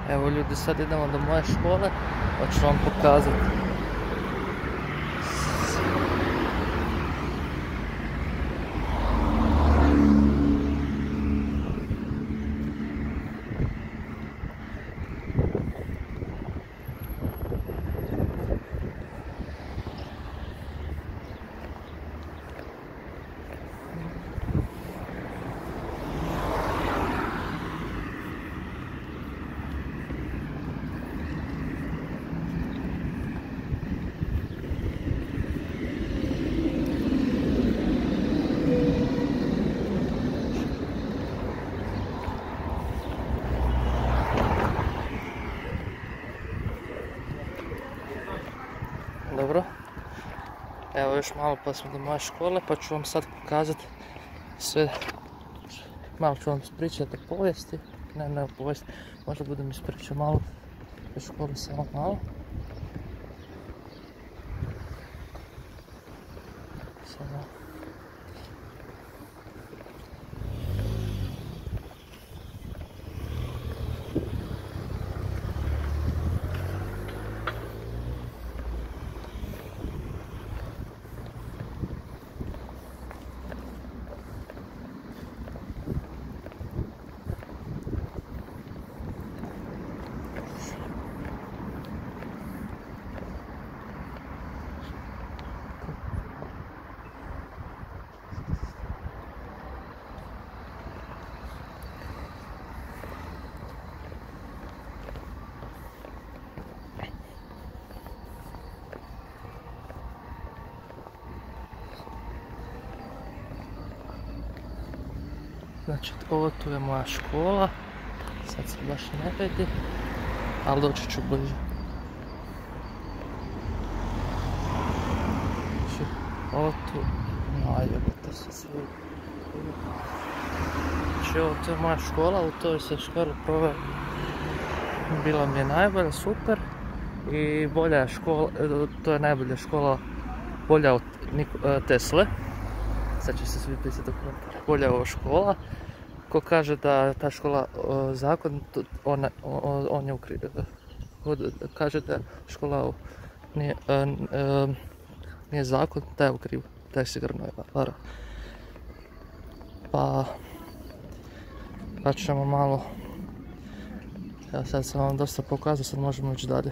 Evo ljudi, sad idemo do moje škole, pa ću vam pokazati. Dobro, evo još malo pa smo do moje škole, pa ću vam sad pokazati sve. Malo ću vam ispričati o povijesti, ne o povijesti, možda budem ispričao malo o školi, samo malo. Znači, ovo tu je moja škola, sad se baš ne vidi, ali doći ću bliže. Znači, ovo tu, najljubite se svi. Znači, ovo tu je moja škola, u toj se školi proveo. Bila mi je najbolja, super. I bolja je škola, to je najbolja škola, bolja od Tesle. Sad će se svi pisati bolja je ova škola. Ko kaže da ta škola zakon, on je u krivu. Ko kaže da škola nije zakon, da je u krivu. Da je sigurno je vara. Pa ćemo malo. Ja sad sam vam dosta pokazao, sad možemo ići dalje.